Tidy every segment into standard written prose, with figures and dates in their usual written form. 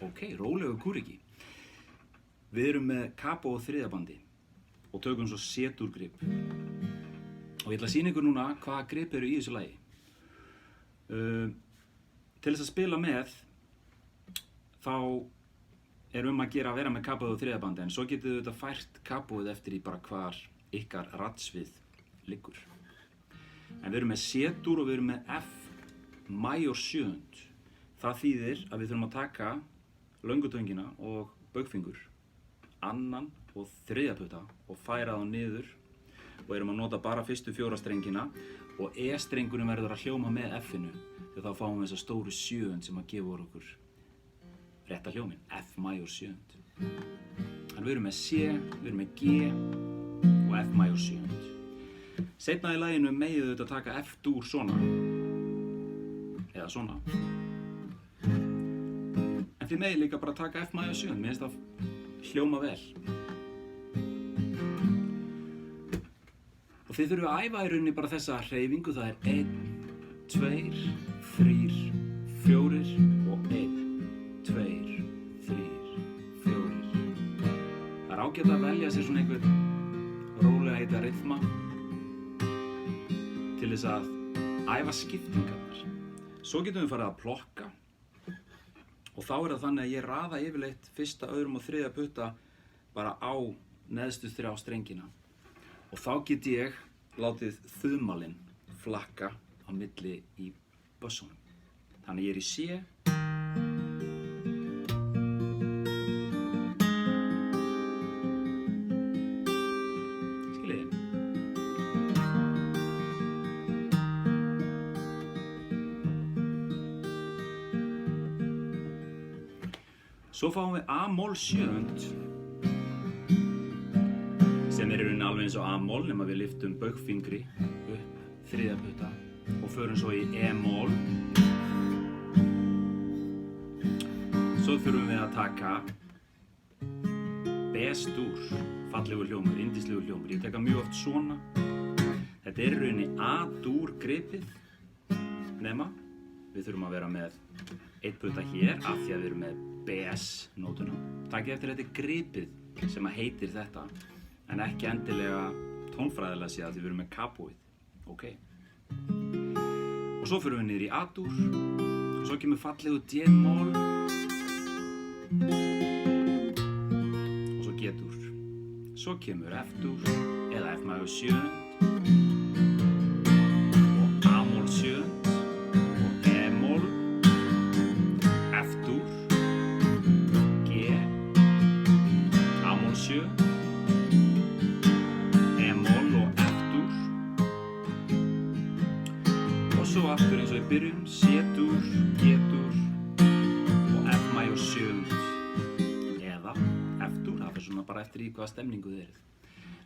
Ok, rólegur kúriki. Við erum með kapó og þriðabandi og tökum svo C-dúr grip. Og ég ætla að sýna ykkur núna hvaða grip eru í þessu lagi. Til þess að spila með, þá er að gera að vera með kapóið og þriðabandi, en svo getið þið auðvitað fært kapóið eftir í bara hvar ykkar raddsvið liggur. En við erum með C-dúr og við erum með F major 7. Það þýðir að við þurfum að taka löngutöngina og baugfingur, annan og þriðja putta og færa þá niður og erum að nota bara fyrstu 4 strengina og E-strengurinn verður að hljóma með F-inu því þá fáum við þessa stóru 7 sem að gefa okkur rétta hljóminn, F major 7. En við erum með C, við erum með G og F major 7. Seinna í laginu megið þau að taka F-dúr svona eða svona. En þið megið líka bara taka F major 7, mér finnst það hljóma vel. Og þið þurfum að æfa í rauninni bara þessa hreyfingu, það er 1, 2, 3, 4 og 1, 2, 3, 4. Það er ágætt að velja sér svona einhvern rólega heita rytma til þess að æfa skiptingarnar. Svo getum við farið að plokka og þá er það þannig að ég raða yfirleitt fyrsta, öðrum og þriðja putta bara á neðstu 3 strengina. Og þá get ég látið þumalinn flakka á milli í bössunum. Þannig ég er í C. Skiljiði? Svo fáum við A-moll 7. sem er í rauninni alveg eins og A-moll nema við lyftum baugfingri upp þriðja putta og förum svo í E-moll. Svo þurfum við að taka B-dúr, fallegur hljómur, yndislegur hljómur. Ég tek það mjög oft svona. Þetta er í rauninni A-dúr gripið nema við þurfum að vera með 1 putta hér af því að við erum með BS-nótuna. Takið eftir þetta er gripið sem að heitir þetta. En ekki endilega tónfræðilega séð að því við erum með kapóið. Ok. Og svo fyrir við niður í A-dúr. Og svo kemur fallegu D-moll. Og svo G-dúr. Svo kemur F-dúr eða F major 7. Og A-moll 7. Og E-moll. F-dúr. G. A-moll 7. Svo aftur eins og í byrjun, C-dúr, G-dúr og F major 7 eða F-dúr, það fyrir svona bara eftir í hvaða stemningu þið eruð.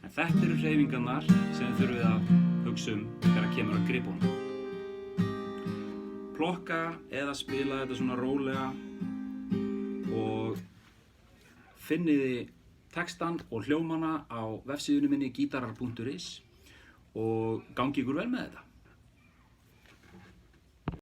En þetta eru hreyfingarnar sem þið þurfið að hugsa þegar kemur að gripunum. Plokka eða spila þetta svona rólega og finniði textan og hljómana á vefsíðunni minni gitarar.is og gangi ykkur vel með þetta.